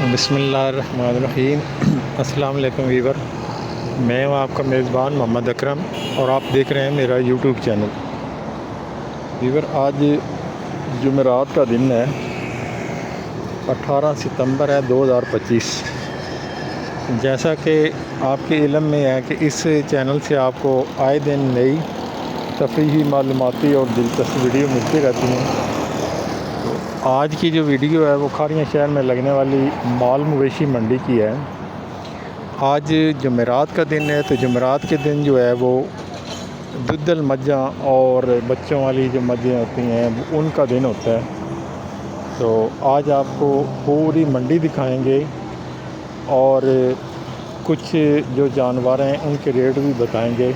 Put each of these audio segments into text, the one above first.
बिस्मिल्लाहिर्रहमानिर्रहीम। अस्सलाम वालेकुम वीवर। मैं हूँ आपका मेज़बान मोहम्मद अकरम और आप देख रहे हैं मेरा यूट्यूब चैनल। वीवर, आज जुमेरात का दिन है, 18 सितंबर है 2025। जैसा कि आपके इल्म में है कि इस चैनल से आपको आए दिन नई तफरीही मालूमाती और दिलचस्प वीडियो मिलती रहती हैं। आज की जो वीडियो है वो खारियां शहर में लगने वाली माल मवेशी मंडी की है। आज जुमेरात का दिन है, तो जुमेरात के दिन जो है वो दुद्धल मज्जां और बच्चों वाली जो मज्जें होती हैं उनका दिन होता है। तो आज आपको पूरी मंडी दिखाएंगे और कुछ जो जानवर हैं उनके रेट भी बताएंगे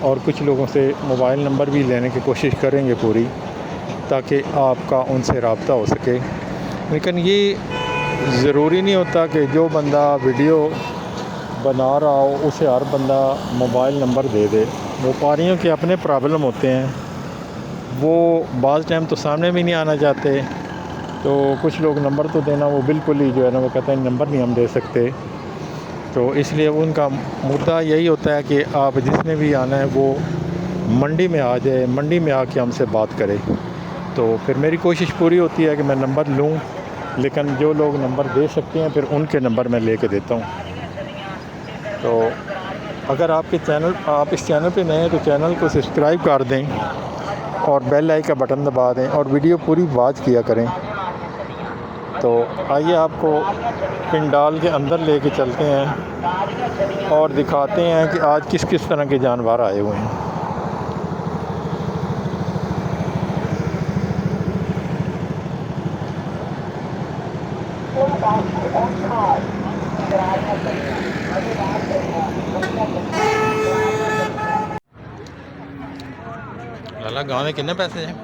और कुछ लोगों से मोबाइल नंबर भी लेने की कोशिश करेंगे पूरी, ताकि आपका उनसे रब्ता हो सके। लेकिन ये ज़रूरी नहीं होता कि जो बंदा वीडियो बना रहा हो उसे हर बंदा मोबाइल नंबर दे दे। व्यापारियों के अपने प्रॉब्लम होते हैं, वो बाज़ टाइम तो सामने भी नहीं आना चाहते, तो कुछ लोग नंबर तो देना वो बिल्कुल ही जो है ना वो कहते हैं नंबर नहीं हम दे सकते। तो इसलिए उनका मुद्दा यही होता है कि आप जिसने भी आना है वो मंडी में आ जाए, मंडी में आके हमसे बात करे। तो फिर मेरी कोशिश पूरी होती है कि मैं नंबर लूं, लेकिन जो लोग नंबर दे सकते हैं फिर उनके नंबर मैं लेके देता हूं। तो अगर आप इस चैनल पे नए हैं तो चैनल को सब्सक्राइब कर दें और बेल आइकन का बटन दबा दें और वीडियो पूरी वॉच किया करें। तो आइए आपको पिंडाल के अंदर लेके चलते हैं और दिखाते हैं कि आज किस किस तरह के जानवर आए हुए हैं। लाला गाँव में कितने पैसे हैं?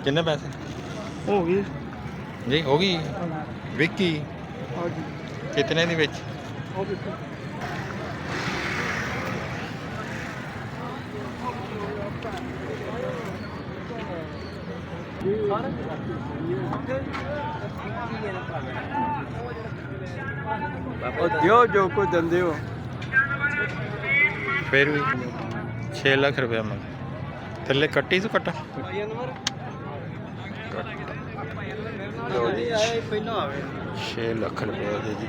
कितने पैसे होगी जी? होगी विक्की कितने दी विच? दियो जो को दंदे हो फिर भी 6 लाख रुपया में थले कट्टी तो कट्टा 6 लाख रुपया दे जी।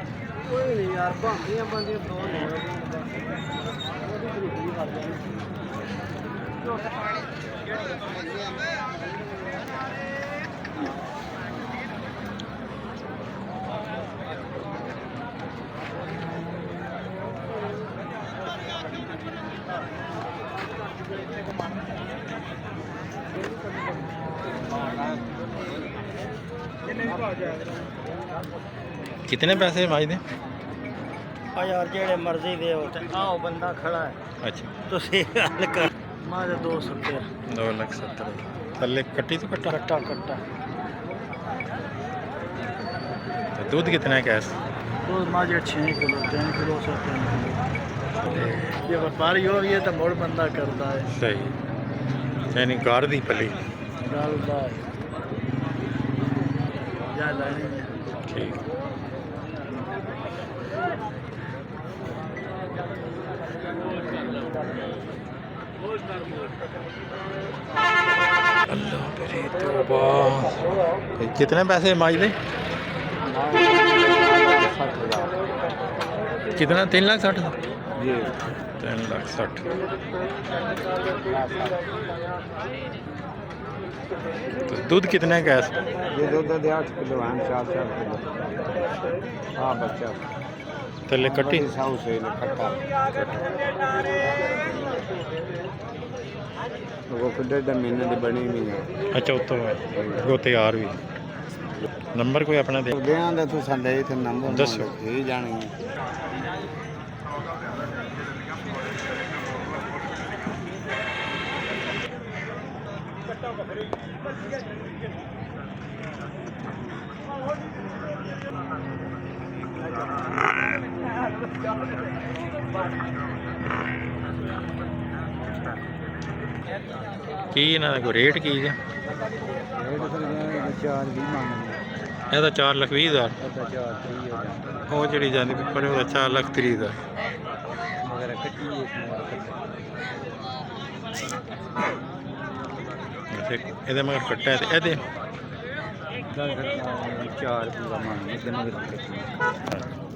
कितने पैसे भाई दे? यार जेड़े मर्जी दे हो ते आओ बंदा खड़ा है। अच्छा, तुसी गल कर मारे 270 2,70,000 थले कट्टी तो कट्टा कट्टा कट्टा। तो दूध कितना है कैस? दूध माजे 6 किलो 3 किलो से 3 किलो। ये व्यापारी हो ये तो मोड़ बंदा करता है। सही, यानी गार दी पली गल दा या लानी है। ठीक। अल्लाह मेरी तौबा। कितने पैसे माज दे? कितना? 3,60,000 जी 3,60,000। तो दूध कितने का है? ये दूध 8 किलो है 4 किलो। हाँ बच्चा थले कट्टी से खट्टा वो डेढ़ महीने की बनी नहीं है। अच्छा, उत्तो वो तैयार भी। नंबर कोई अपना दे दें तो संडे थे नंबर दसो ही जानी की इन्हां दा कोई रेट की है? रेट 4 20 मांगते ਇਹਦਾ 4,20,000 ਇਹਦਾ 4:30 ਹੋ ਜਾਂਦਾ ਉਹ ਜਿਹੜੀ ਜਾਂਦੀ ਪਰ ਉਹਦਾ 4,30,000 ਮਗਰ ਕੱਟੀ ਇਸ ਮੋੜ ਇਹਦੇ ਮਗਰ ਕੱਟਾ ਹੈ ਤੇ ਇਹਦੇ 4 ਪੂਰਾ ਮੰਨ ਇਹਦੇ ਮਗਰ ਕੱਟੀ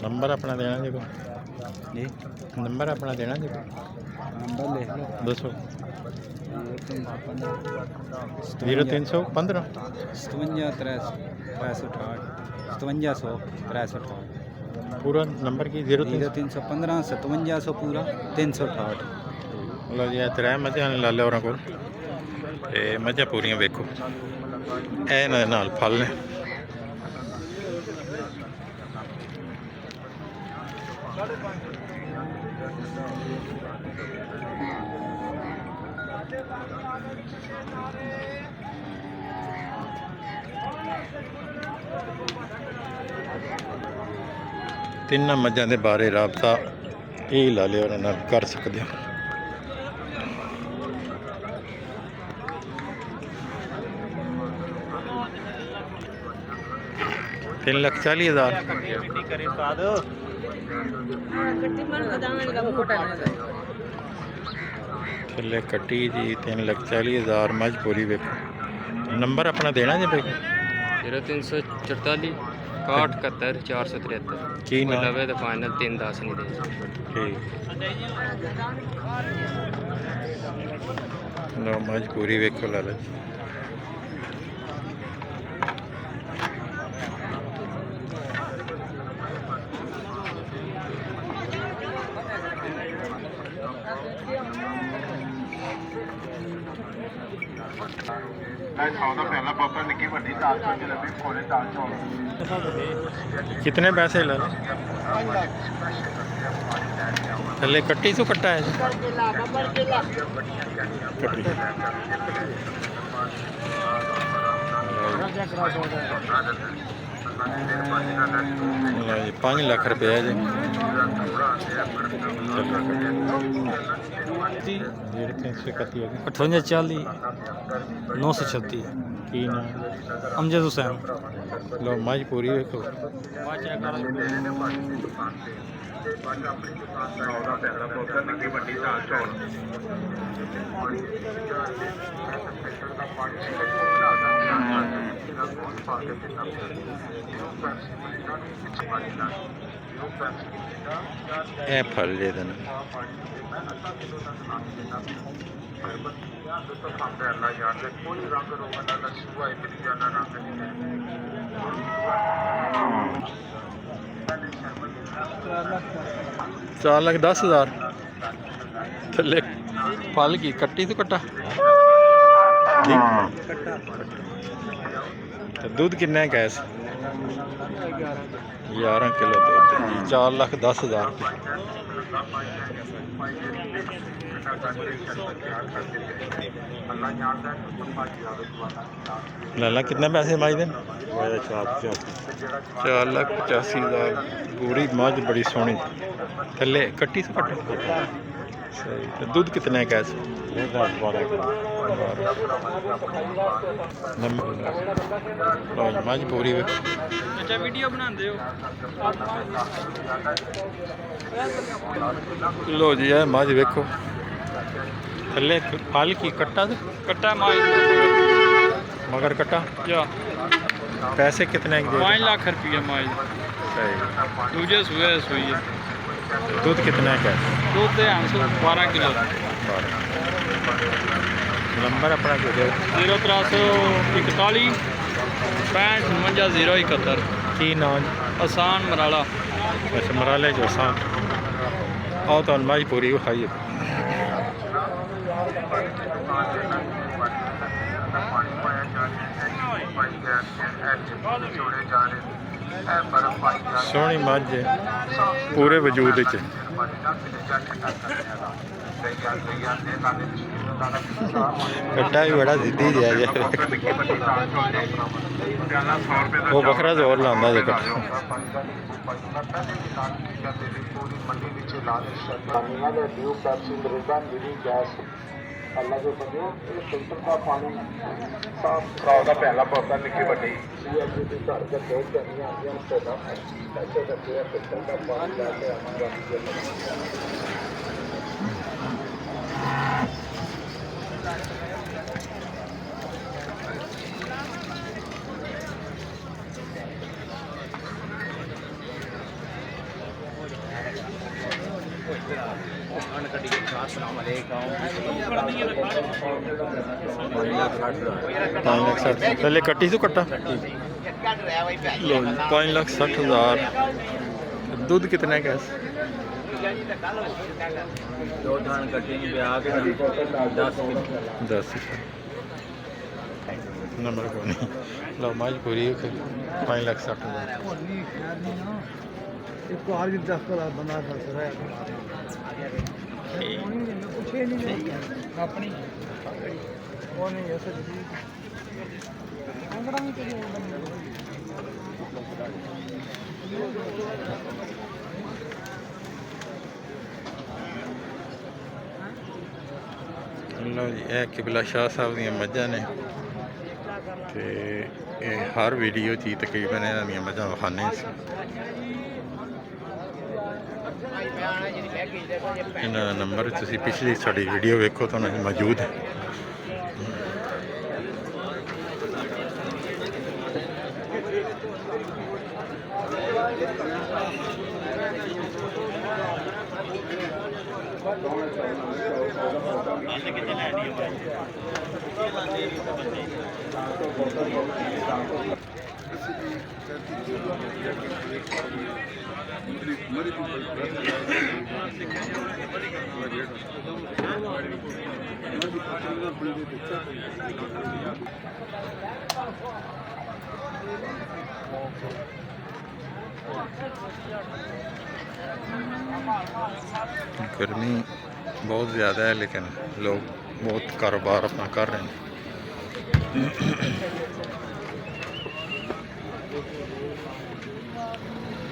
ਨੰਬਰ ਆਪਣਾ ਦੇਣਾ ਜੀ ਕੋ ਜੀ ਨੰਬਰ ਆਪਣਾ ਦੇਣਾ ਜੀ ਕੋ ਨੰਬਰ ਲਿਖ ਲਓ ਦੱਸੋ 0315 0315 57 ਪੂਰਾ ਨੰਬਰ ਕੀ 0315 0315 5700 ਪੂਰਾ 368 ਲਓ ਜੀ ਇਹ ਤਰੇ ਮੱਝਾਂ ਨੇ ਲਾਲੇ ਹੋਰਾਂ ਕੋਲ ਤੇ ਮੱਝਾਂ ਪੂਰੀਆਂ ਵੇਖੋ ਇਹ ਇਹਨਾਂ ਦੇ ਨਾਲ ਫਲ ਨੇ ਤਿੰਨਾਂ ਮੱਝਾਂ ਦੇ ਬਾਰੇ ਰਾਬਤਾ ਇਹ ਲਾਲੇ ਹੋਰਾਂ ਨਾਲ ਕਰ ਸਕਦੇ ਹੋ। तीन लाख 40,000 थले कट्टी जी 3,40,000 मज पूरी वेखो नंबर अपना देना जी भाई 0344 61 473 की ना लवे तो फाइनल 310 नहीं दे ठीक लो मज पूरी वेखो लाला जी कितने पैसे ला थले कट्टी सो कट्टा है कट्टी जी 5 लाख रुपया जी 58 936 की ना अमजद हुसैन लो मज पूरी वेखो ए फल दे देना चार लाख 10,000 थले फल की कट्टी तो कट्टा तो दूध किन्ना है गैस 11 किलो दूध 4,10,000 लाला कितने पैसे माज दे 4,85,000 पूरी मझ बड़ी सोहनी थले कट्टी से कट्टी सही तो दूध कितना है गैस मझ पूरी वीडियो बनाते हो लो जी है मझ वेखो थले फल की कट्टा कट्टा माई मगर कट्टा या पैसे कितने 5 लाख रुपया माई सही दूजे सुए सुई है दूध कितना है दूध दे 12 किलो नंबर अपना क्यों दे 0341 65 071 की नाम आसान मराला अच्छा मराले जो आसान आओ तो अनमाज पूरी खाइए सोहनी मझ पूरे वजूद कट्टा भी बड़ा जिद्दी जिहा वो बखरा जोर लांदा जे कट्टा ਅੱਲਾ ਦੇ ਬੰਦੇ ਇਹ ਫਿਲਟਰ ਦਾ ਪਾਣੀ ਸਾਫ ਕਰਾਉ ਦਾ ਪਹਿਲਾ ਪੌਦਾ ਨਿੱਕੀ ਵੱਡੀ ਸੀਐਫ ਦੀ ਘਰ ਦੇ ਦੋ ਚੰਗੀਆਂ ਆਉਂਦੀਆਂ ਨੇ ਪੌਦਾ ਅੱਛੇ ਦਾ ਫਿਲਟਰ ਦਾ ਪਾਣੀ ਲੈ ਕੇ ਆਵਾਂਗਾ पहले कट्टी तो कट्टा लो 5,60,000 दूध कितने का है? दो धान कटी ब्याह के 10 नंबर को नहीं लो माज पूरी 5,60,000 इसको हर दिन 10 बना सकता है अपनी वो नहीं ऐसे लो जी यह किबला शाह साहब दी मझां ने ते हर वीडियो च तकरीबन इन्हां दी मझां विखाने इन्हां दा नंबर तुसीं पिछली साडी वीडियो वेखो तुहानूं मौजूद है। गर्मी बहुत ज़्यादा है लेकिन लोग बहुत कारोबार अपना कर रहे हैं।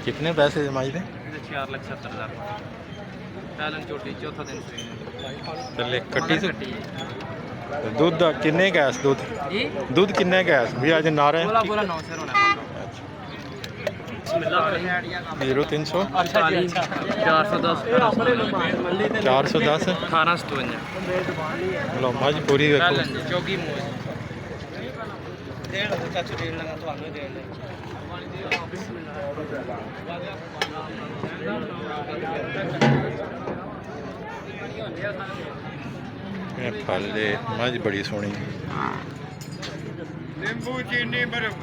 कितने पैसे जमाई थे? 4,70,000 पैलन छोटी चौथा दिन पहले कट्टी से दूध किन्ने गैस दूध जी दूध किन्ने गैस भी आज नारे बोला 9 से होना 0300 410 410 1857 लो मज पूरी देखो पैलन जी चौकी मोज डेढ़ चाचू डेढ़ लगा तो आने डेढ़ फल दे मज बड़ी सोहनी नींबू चीनी बर्फ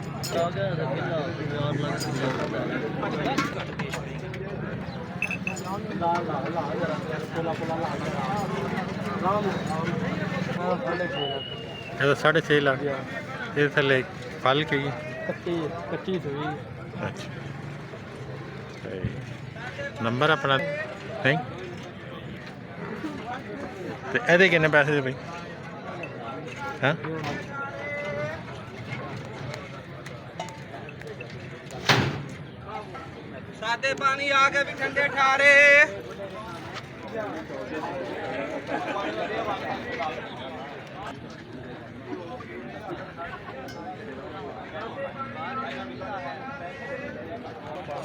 ये 6.5 लाख ये थले फल की कच्ची हुई अच्छा नंबर अपना नहीं तो ਇਹਦੇ ਕਿੰਨੇ ਪੈਸੇ ਦੇ ਬਈ ਹਾਂ सादे पानी आके भी ठंडे ठारे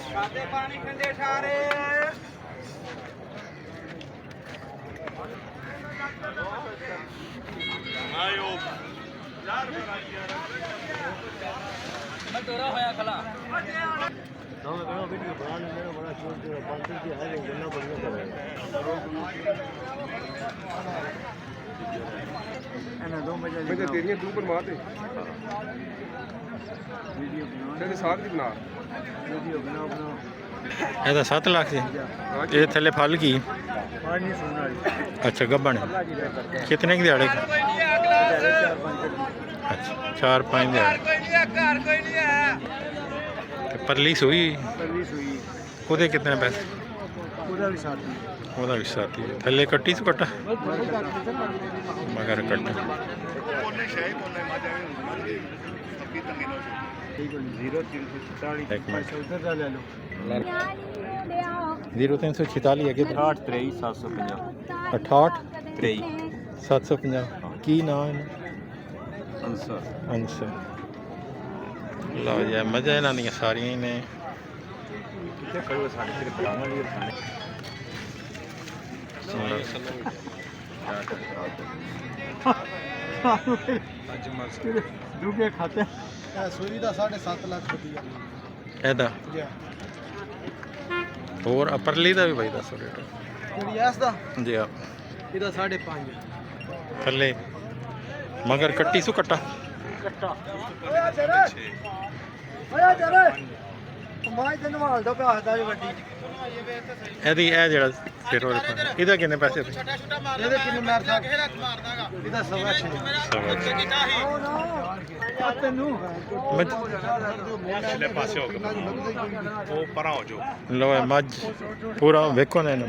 सादे पानी ठंडे ठारे दौरा होया खला वीडियो बनाने में बड़ा शौक जो बांधने की है वो गन्ना बढ़िया कर रहा है ना 2 बजे मैं तेरियां तू बनवा दे वीडियो बना तेरे साथ ही बना वीडियो बनाओ ਇਹਦਾ 7 ਲੱਖ ਸੀ ਇਹ ਥੱਲੇ ਫਲ ਕੀ पानी नहीं सुनना अच्छा गब्बन कितने की दिहाड़ी अच्छा 4-5 दिहाड़ी परली सूई सर्विस हुई ਉਹਦੇ कितने पैसे पूरा भी साथ में ਉਹਦਾ ਵੀ ਸਾਥੀ ਥੱਲੇ ਕੱਟੀ ਤੋਂ ਕੱਟਾ ਮਗਰ ਕੱਟਾ एक मिनट 0346 है कितना 63 750 68 23 750 ਕੀ ਨਾਂ ਹੈ ਅੰਸਰ ਅੰਸਰ। ਲਓ ਜੀ ਮਜ਼ਾ ਇਹਨਾਂ ਦੀਆਂ ਸਾਰੀਆਂ ਹੀ ਨੇ। ਕਿੱਥੇ ਖੜੋ ਸਾਡੇ ਤੇ ਬਰਾਮਾ ਵੀ ਖਾਣੇ डूबे खाते सूरी का 7.5 लाख रुपया ਇਹਦਾ जी ਹੋਰ ਅਪਰਲੀ ਦਾ ਵੀ ਬਾਈ ਦੱਸੋ ਰੇਟ कुड़ी ऐस दा ਜੀ ਆ इदा 5.5 ਥੱਲੇ ਮਗਰ ਕੱਟੀ ਸੂ ਕੱਟਾ कट्टा ओया जरे माय ते नवाल दा प्यासदा जी वड्डी ਇਹਦੀ ਇਹ ਜਿਹੜਾ ਫਿਰ ਉਹ ਇਹਦਾ ਕਿੰਨੇ ਪੈਸੇ ਪਏ ਇਹਦੇ ਕਿੰਨੇ ਮਾਰਦਾ ਇਹਦਾ 6.5 ਤੈਨੂੰ ਲੈ ਪਾਸੇ ਹੋ ਗਿਆ ਉਹ ਪਰਾਂ ਹੋ ਜਾਓ। ਲੋ ਇਹ ਮੱਝ ਪੂਰਾ ਵੇਖੋ ਨਾ ਇਹਨੂੰ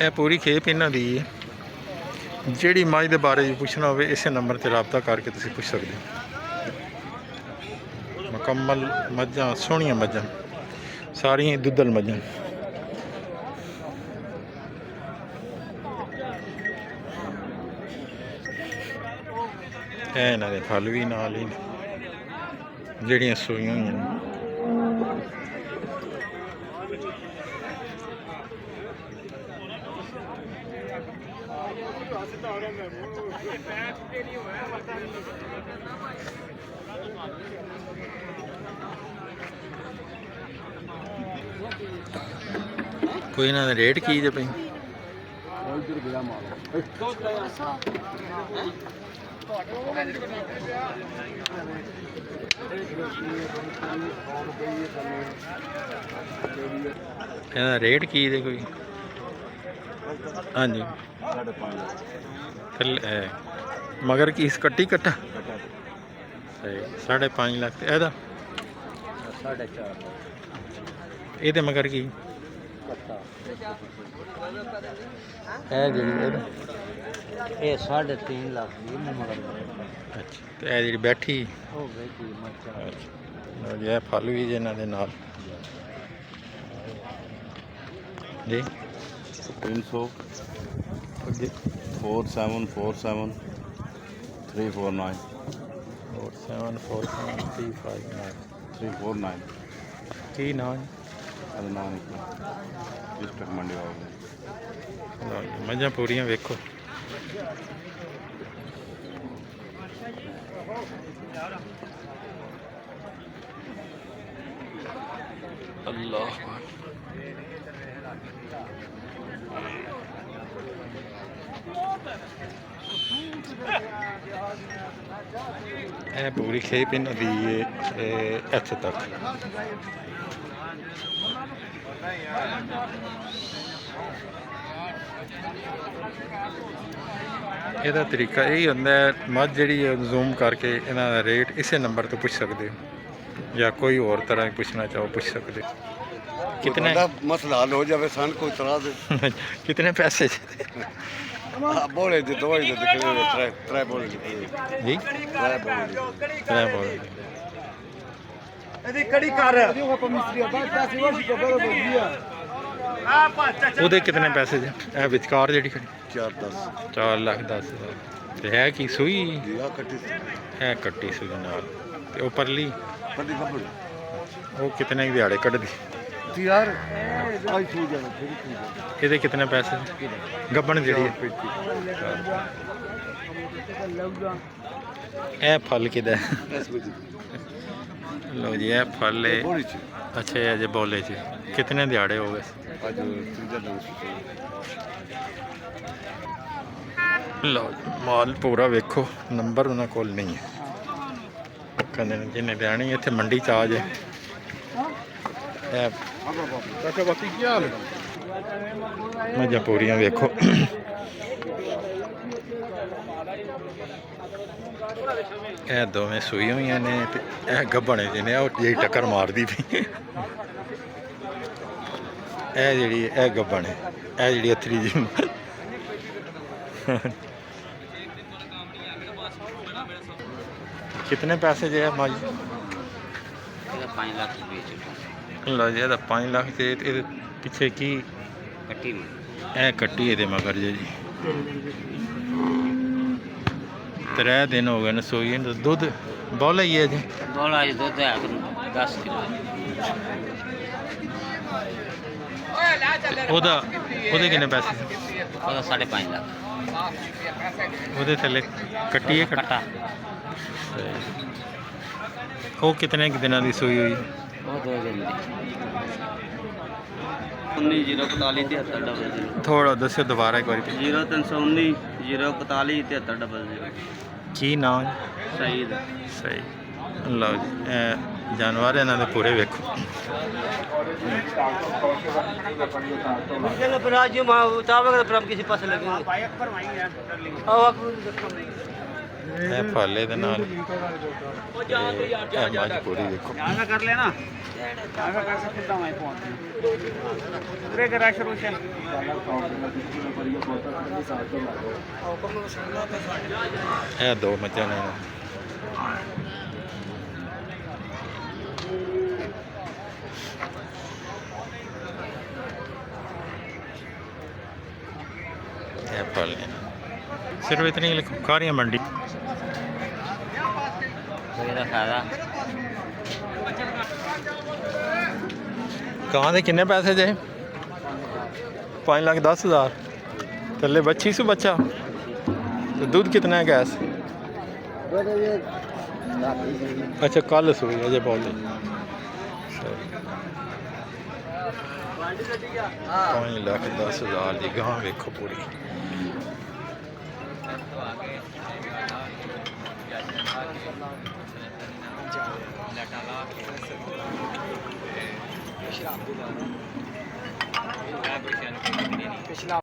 ਇਹ ਪੂਰੀ ਖੇਪ ਇਹਨਾਂ ਦੀ ਹੈ। ਜਿਹੜੀ ਮੱਝ ਦੇ ਬਾਰੇ ਵੀ ਪੁੱਛਣਾ ਹੋਵੇ ਇਸੇ ਨੰਬਰ ਤੇ ਰਾਬਤਾ ਕਰਕੇ ਤੁਸੀਂ ਪੁੱਛ ਸਕਦੇ ਹੋ। ਮੁਕੰਮਲ ਮੱਝਾਂ ਸੋਹਣੀਆਂ ਮੱਝਾਂ ਸਾਰੀਆਂ ਦੁੱਧਲ ਮੱਝਾਂ। ਇਹ ਇਹਨਾਂ ਦੇ ਫਲ ਵੀ ਨਾਲ ਹੀ ਨੇ ਜਿਹੜੀਆਂ ਸੂਈਆਂ ਹੋਈਆਂ ਨੇ। ਕੋਈ ਇਹਨਾਂ ਦਾ ਰੇਟ ਕੀ ਜੇ ਪਈ ਇਹਦਾ ਰੇਟ ਕੀ ਦੇ ਕੋਈ ਹਾਂਜੀ ਥੱਲੇ ਮਗਰ ਕੀ ਇਸ ਕੱਟੀ ਕੱਟਾ ਸਹੀ 5.5 ਲੱਖ ਤੇ ਇਹਦਾ 4.5 ਇਹਦੇ ਮਗਰ ਕੀ ਇਹ ਜਿਹੜੀ ਇਹਦਾ ਇਹ 3.5 ਲੱਖ ਦੀ ਮਗਰ ਅੱਛਾ ਤੇ ਇਹ ਜਿਹੜੀ ਬੈਠੀ ਉਹ ਬੇਟੀ ਮੱਚਾ ਅੱਛਾ ਇਹ ਫਲ ਵੀ ਜੇ ਇਹਨਾਂ ਦੇ ਨਾਲ ਜੀ 300 ਅੱਗੇ 4747 349 4747 349 ਕੀ ਨਾਂ ਹੈ? ਅਦਨਾਨ ਡਿਸਟ੍ਰਿਕਟ ਮੰਡੀ ਵਾਲਾ ਲਓ ਜੀ, ਮੱਝਾਂ ਪੂਰੀਆਂ ਵੇਖੋ। ਅੱਲਾਹ ਇਹ ਪੂਰੀ ਖੇਪ ਇਹਨਾਂ ਦੀ ਇੱਥੇ ਤੱਕ। ਇਹਦਾ ਤਰੀਕਾ ਇਹ ਹੁੰਦਾ ਹੈ ਮੱਝ ਜਿਹੜੀ ਹੈ ਜ਼ੂਮ ਕਰਕੇ ਇਹਨਾਂ ਦਾ ਰੇਟ ਇਸੇ ਨੰਬਰ ਤੋਂ ਪੁੱਛ ਸਕਦੇ ਹੋ ਜਾਂ ਕੋਈ ਹੋਰ ਤਰ੍ਹਾਂ ਪੁੱਛਣਾ ਚਾਹੋ ਪੁੱਛ ਸਕਦੇ ਹੋ। कितने मसला हल हो जाए सन कोई तरह दे कितने पैसे बोले दे दवाई दे करे त्रै त्रै बोले जी त्रै बोले ਇਹਦੀ ਕੜੀ ਕਰ ਉਹ ਮਿਸਤਰੀ ਬਾਅਦ ਪੈਸੇ ਉਹ ਸੀ ਕੋਲ ਬੋਲਿਆ ਆ ਪਾਚਾ ਉਹਦੇ ਕਿਤਨੇ ਪੈਸੇ ਜੀ ਇਹ ਵਿਚਕਾਰ ਜਿਹੜੀ ਖੜੀ 4-10 4,10,000 ਤੇ ਹੈ ਕੀ ਸੂਈ दिया कटी ਹੈ ਕੱਟੀ ਸੂਈ ਨਾਲ ਤੇ ਉਹ ਪਰਲੀ कटी कपड़ ਉਹ ਕਿਤਨੇ ਦਿਹਾੜੇ ਕੱਢਦੀ यार आई सो जाए फिर ਇਹਦੇ ਕਿਤਨੇ ਪੈਸੇ ਗੱਬਣ ਜਿਹੜੀ ਹੈ ਇਹ ਫਲ ਕਿਹਦਾ ਹੈ? ਲਓ ਜੀ ਇਹ ਫਲ ਹੈ बोली छ ਅੱਛਾ ਇਹ ਅਜੇ ਬੋਲੇ ਚ ਕਿਤਨੇ ਦਿਹਾੜੇ ਹੋ ਗਏ आज तीजा दिन ਲਓ ਜੀ, ਮਾਲ ਪੂਰਾ ਵੇਖੋ ਨੰਬਰ ਉਹਨਾਂ ਕੋਲ ਨਹੀਂ ਹੈ ਕਹਿੰਦੇ ਨੇ ਜਿਹਨੇ ਲੈਣੀ ਇੱਥੇ ਮੰਡੀ ਚ ਆ ਜੇ ਇਹ काका बाकी क्या हाल ਮੱਝਾਂ ਪੂਰੀਆਂ ਵੇਖੋ ਇਹ ਦੋਵੇਂ ਸੂਈਆਂ ਹੋਈਆਂ ਨੇ ਤੇ ਇਹ ਗੱਭਣੇ ਜਿਹਨੇ ਉਹ ਜਿਹੜੀ ਟੱਕਰ ਮਾਰਦੀ ਪਈ ਇਹ ਜਿਹੜੀ ਇਹ ਗੱਭਣ ਹੈ ਇਹ ਜਿਹੜੀ ਅਥਰੀ ਜੀ कितने पैसे जो है माजी 5 ਲੱਖ ਦੀ ਵੇਚ ਲਓ ਜੀ ਇਹਦਾ 5 ਲੱਖ ਤੇ ਇਹਦੇ ਪਿੱਛੇ ਕੀ ਕੱਟੀ ਇਹ ਕੱਟੀ ਇਹਦੇ ਮਗਰ ਜੀ 3 ਦਿਨ ਹੋ ਗਏ ਨੇ ਸੋਈ ਨੂੰ। ਦੁੱਧ ਬੋਲਾ ਹੀ ਹੈ ਜੀ। ਬੋਲਾ ਜੀ ਦੁੱਧ ਹੈ 10 ਕਿਲੋ। ਉਹਦੇ ਕਿੰਨੇ ਪੈਸੇ? ਉਹਦਾ 5.5 ਲੱਖ। ਉਹਦੇ ਥੱਲੇ ਕੱਟੀ ਹੈ ਕੱਟਾ ਉਹ ਕਿਤਨੇ ਕੁ ਦਿਨਾਂ ਦੀ ਸੋਈ ਹੋਈ? ਉਹ 2 ਦਿਨ ਦੀ। 19 041 73 00। ਥੋੜਾ ਦੱਸਿਓ ਦੁਬਾਰਾ ਇੱਕ ਵਾਰੀ। 0319 041 73 00। ਕੀ ਨਾਮ ਹੈ? ਸਹੀਦ। ਸਹੀ। ਲਓ ਜੀ ਇਹ ਜਾਨਵਰ ਇਹਨਾਂ ਦੇ ਪੂਰੇ ਵੇਖੋ। किसी पास लगे ਇਹ ਫਾਲੇ ਦੇ ਨਾਲ ਇਹ ਮੱਝ ਪੂਰੀ ਵੇਖੋ। कर लेना कर सकता मैं फोन करा शुरू से ਇਹ 2 ਮੱਝਾਂ ਨੇ। ये फल है सिर्फ इतनी लिखो कारियाँ मंडी। कहाँ दे किन्ने पैसे जे? 5,10,000। थल्ले बच्ची सु बच्चा तो दूध कितना है गैस? अच्छा कल सुई अजय बोल 5,10,000 की गां वेखो पूरी। पिछला